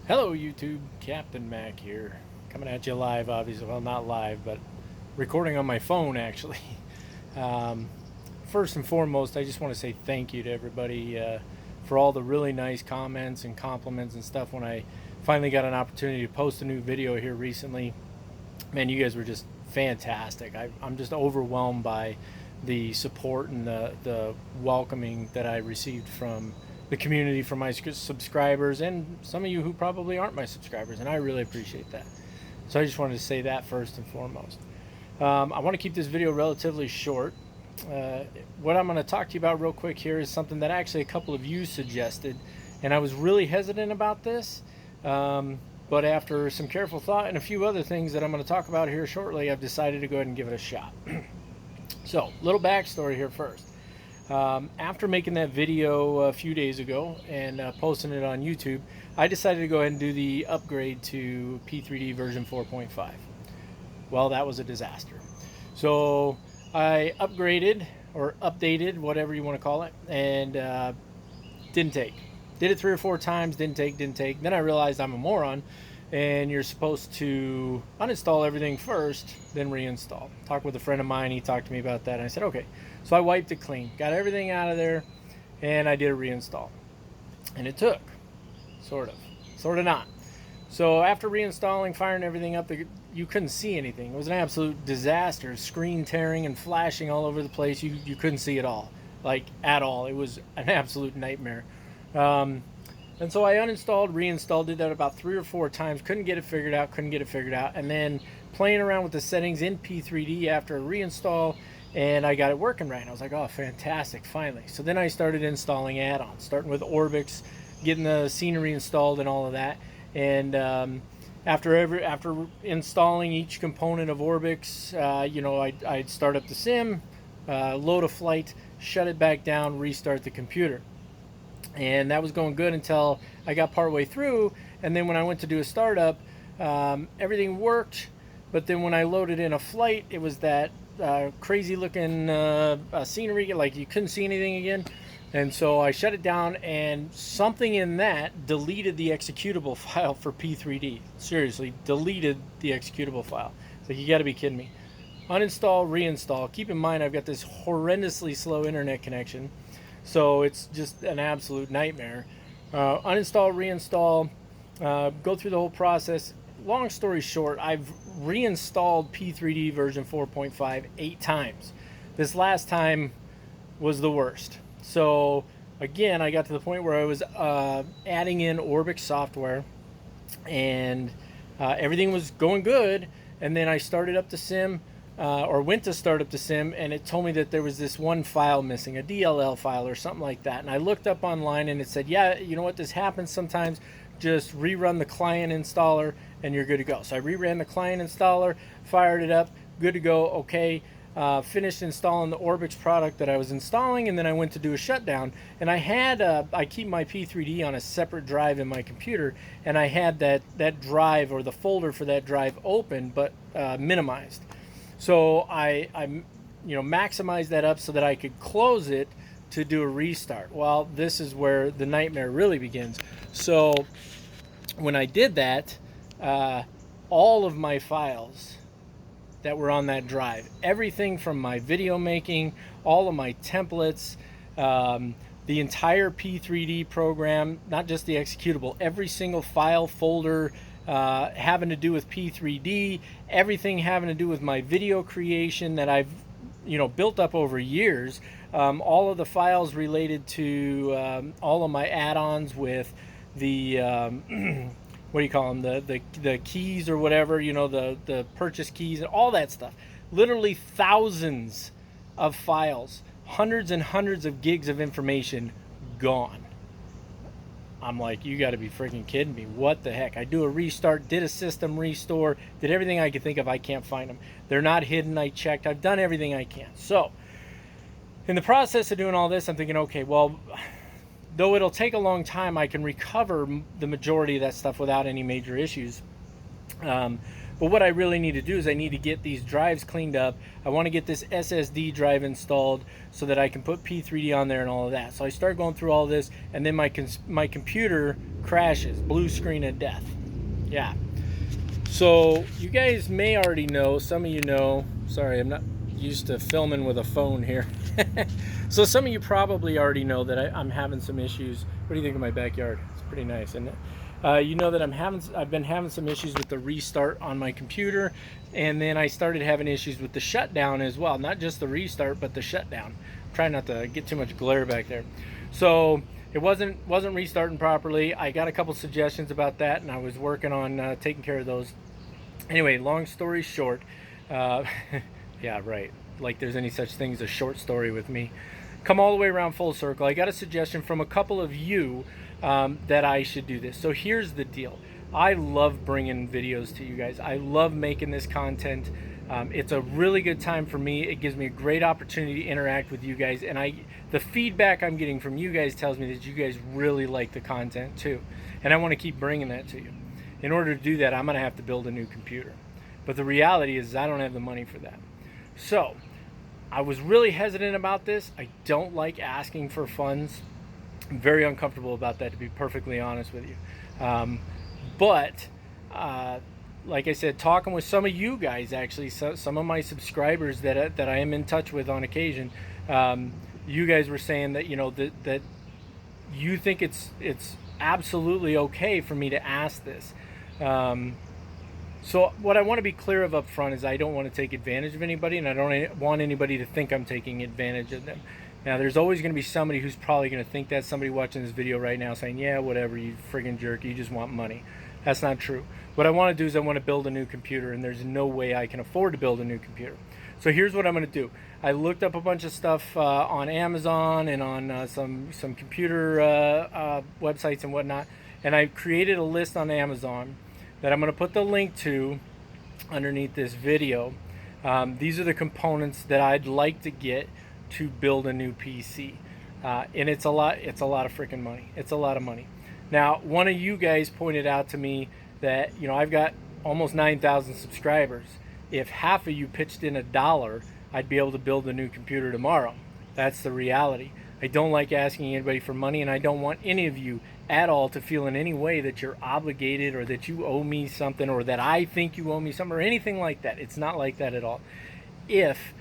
Hello YouTube, Captain Mac here, coming at you live, obviously, well, not live, but recording on my phone actually. um, First and foremost, I just want to say thank you to everybody for all the really nice comments and compliments and stuff when I finally got an opportunity to post a new video here recently. Man, you guys were just fantastic. I'm just overwhelmed by the support and the welcoming that I received from the community, from my subscribers, and some of you who probably aren't my subscribers, and I really appreciate that. So I just wanted to say that first and foremost. I want to keep this video relatively short. Uh, what I'm going to talk to you about real quick here is something that actually a couple of you suggested, and I was really hesitant about this. But after some careful thought and a few other things that I'm going to talk about here shortly, I've decided to go ahead and give it a shot. So, little backstory here first. After making that video a few days ago and posting it on YouTube, I decided to go ahead and do the upgrade to P3D version 4.5. Well, that was a disaster. So I upgraded or updated, whatever you want to call it, and didn't take. Did it 3 or 4 times, didn't take. Then I realized I'm a moron, and you're supposed to uninstall everything first, then reinstall. Talked with a friend of mine, he talked to me about that, and I said, okay. So I wiped it clean, got everything out of there, and I did a reinstall. And it took, sort of not. So after reinstalling, firing everything up, you couldn't see anything. It was an absolute disaster, screen tearing and flashing all over the place. You couldn't see it all, like at all. It was an absolute nightmare. And so I uninstalled, reinstalled, did that about 3 or 4 times, couldn't get it figured out, and then playing around with the settings in P3D after a reinstall, and I got it working right. I was like, oh, fantastic, finally. So then I started installing add-ons, starting with Orbix, getting the scenery installed and all of that, and after installing each component of Orbix, I'd start up the sim, load a flight, shut it back down, restart the computer. And that was going good until I got partway through, and then when I went to do a startup, everything worked, but then when I loaded in a flight, it was that crazy looking scenery, like you couldn't see anything again. And so I shut it down, and something in that deleted the executable file for P3D. Seriously, deleted the executable file. So you got to be kidding me. Uninstall, reinstall. Keep in mind I've got this horrendously slow internet connection, so it's just an absolute nightmare. Uninstall, reinstall, go through the whole process. Long story short, I've reinstalled P3D version 4.5 8 times. This last time was the worst. So again, I got to the point where I was adding in Orbix software, and everything was going good, and then I started up the sim, or went to start up the sim, and it told me that there was this one file missing, a DLL file or something like that. And I looked up online, and it said, yeah, you know what, this happens sometimes. Just rerun the client installer, and you're good to go. So I reran the client installer, fired it up, good to go, okay. Finished installing the Orbix product that I was installing, and then I went to do a shutdown. And I keep my P3D on a separate drive in my computer, and I had that drive, or the folder for that drive, open but minimized. So I maximized that up so that I could close it to do a restart. Well, this is where the nightmare really begins. So when I did that, all of my files that were on that drive, everything from my video making, all of my templates, the entire P3D program, not just the executable, every single file folder having to do with P3D, everything having to do with my video creation that I've built up over years, all of the files related to all of my add-ons with the what do you call them, the keys or whatever, the purchase keys and all that stuff. Literally thousands of files, hundreds and hundreds of gigs of information gone. I'm like, you got to be freaking kidding me. What the heck? I do a restart, did a system restore, did everything I could think of. I can't find them. They're not hidden. I checked. I've done everything I can. So in the process of doing all this, I'm thinking, okay, well, though it'll take a long time, I can recover the majority of that stuff without any major issues. But what I really need to do is I need to get these drives cleaned up. I want to get this SSD drive installed so that I can put P3D on there and all of that. So I start going through all this, and then my computer crashes, blue screen of death. Yeah. So you guys may already know, some of you know, sorry, I'm not used to filming with a phone here. So some of you probably already know that I'm having some issues. What do you think of my backyard? It's pretty nice, isn't it? You know that I've been having some issues with the restart on my computer, and then I started having issues with the shutdown as well. Not just the restart, but the shutdown. I'm trying not to get too much glare back there. So it wasn't restarting properly. I got a couple suggestions about that, and I was working on taking care of those. Anyway, long story short, yeah, right. Like there's any such thing as a short story with me. Come all the way around full circle. I got a suggestion from a couple of you that I should do this. So here's the deal. I love bringing videos to you guys. I love making this content. It's a really good time for me. It gives me a great opportunity to interact with you guys, and the feedback I'm getting from you guys tells me that you guys really like the content too, and I want to keep bringing that to you. In order to do that, I'm going to have to build a new computer, but the reality is I don't have the money for that. So I was really hesitant about this. I don't like asking for funds. I'm very uncomfortable about that, to be perfectly honest with you. But like I said, talking with some of you guys, actually, some of my subscribers that I am in touch with on occasion, you guys were saying that, you know, that you think it's absolutely okay for me to ask this. So what I want to be clear of up front is I don't want to take advantage of anybody, and I don't want anybody to think I'm taking advantage of them. Now, there's always going to be somebody who's probably going to think that, somebody watching this video right now saying, yeah, whatever, you friggin' jerk, you just want money. That's not true. What I want to do is I want to build a new computer, and there's no way I can afford to build a new computer. So here's what I'm going to do. I looked up a bunch of stuff on Amazon and on some computer websites and whatnot, and I created a list on Amazon that I'm going to put the link to underneath this video. These are the components that I'd like to get to build a new PC, and it's a lot of freaking money. It's a lot of money. Now, one of you guys pointed out to me that, you know, I've got almost 9,000 subscribers. If half of you pitched in $1, I'd be able to build a new computer tomorrow. That's the reality. I don't like asking anybody for money, and I don't want any of you at all to feel in any way that you're obligated or that you owe me something or that I think you owe me something or anything like that. It's not like that at all. If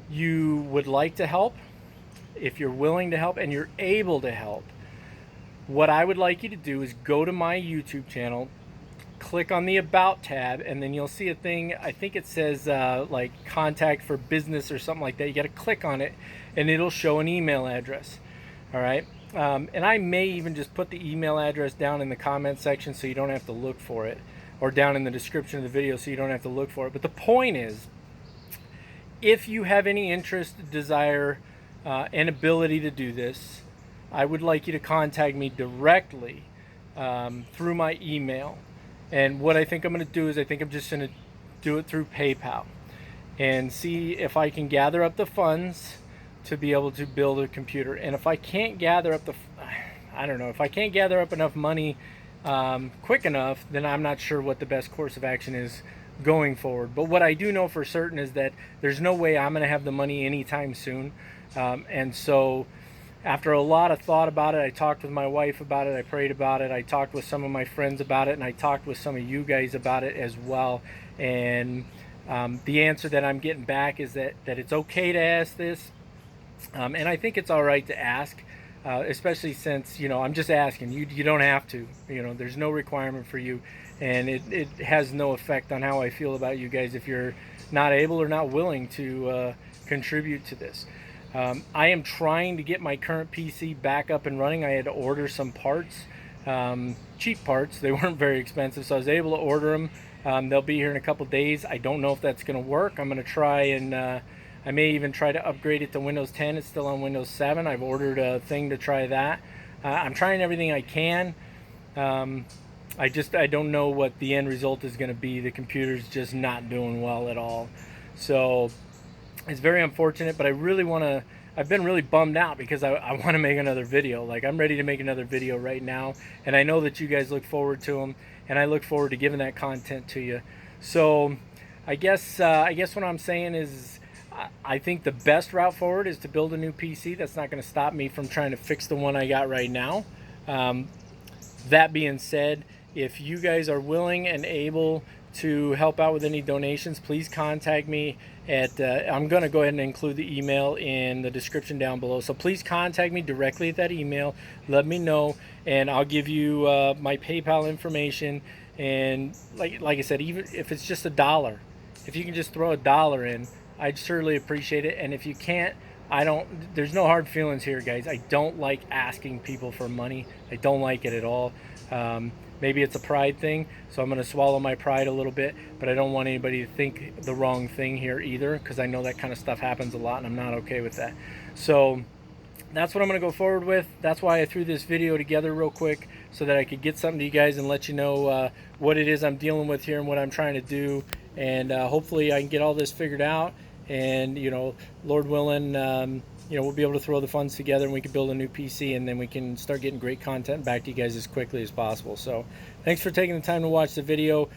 you would like to help, if you're willing to help and you're able to help, what I would like you to do is go to my YouTube channel, click on the About tab, and then you'll see a thing, I think it says like contact for business or something like that. You got to click on it and it'll show an email address. All right. And I may even just put the email address down in the comment section so you don't have to look for it, or down in the description of the video so you don't have to look for it. But the point is, if you have any interest, desire, and ability to do this, I would like you to contact me directly through my email. And what I think I'm going to do is I think I'm just going to do it through PayPal and see if I can gather up the funds to be able to build a computer. And if I can't gather up if I can't gather up enough money quick enough, then I'm not sure what the best course of action is going forward. But what I do know for certain is that there's no way I'm going to have the money anytime soon. And so after a lot of thought about it, I talked with my wife about it, I prayed about it, I talked with some of my friends about it, and I talked with some of you guys about it as well. And the answer that I'm getting back is that it's okay to ask this. And I think it's all right to ask, especially since, you know, I'm just asking. You don't have to. You know, there's no requirement for you, and it has no effect on how I feel about you guys if you're not able or not willing to contribute to this. I am trying to get my current PC back up and running. I had to order some parts, cheap parts. They weren't very expensive, so I was able to order them. They'll be here in a couple days. I don't know if that's going to work. I'm going to try and I may even try to upgrade it to Windows 10. It's still on Windows 7. I've ordered a thing to try that. I'm trying everything I can. I don't know what the end result is going to be. The computer's just not doing well at all. So it's very unfortunate, but I really want to, I've been really bummed out because I want to make another video. Like, I'm ready to make another video right now, and I know that you guys look forward to them, and I look forward to giving that content to you. So I guess what I'm saying is I think the best route forward is to build a new PC. That's not going to stop me from trying to fix the one I got right now. Um, that being said, if you guys are willing and able to help out with any donations, please contact me at I'm going to go ahead and include the email in the description down below. So please contact me directly at that email. Let me know, and I'll give you my PayPal information. And like I said, even if it's just $1, if you can just throw $1 in, I'd surely appreciate it. And if you can't, I don't, there's no hard feelings here, guys. I don't like asking people for money. I don't like it at all. Maybe it's a pride thing, so I'm going to swallow my pride a little bit, but I don't want anybody to think the wrong thing here either, because I know that kind of stuff happens a lot, and I'm not okay with that. So that's what I'm going to go forward with. That's why I threw this video together real quick, so that I could get something to you guys and let you know what it is I'm dealing with here and what I'm trying to do. And hopefully I can get all this figured out, and Lord willing, we'll be able to throw the funds together and we can build a new PC, and then we can start getting great content back to you guys as quickly as possible. So thanks for taking the time to watch the video.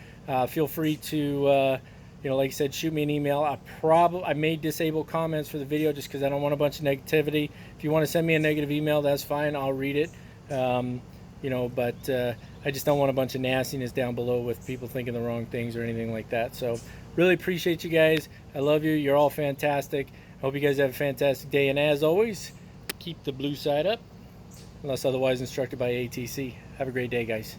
Feel free to like I said, shoot me an email. I may disable comments for the video just because I don't want a bunch of negativity. If you want to send me a negative email, that's fine. I'll read it. But I just don't want a bunch of nastiness down below with people thinking the wrong things or anything like that. So really appreciate you guys. I love you. You're all fantastic. Hope you guys have a fantastic day. And as always, keep the blue side up, unless otherwise instructed by ATC. Have a great day, guys.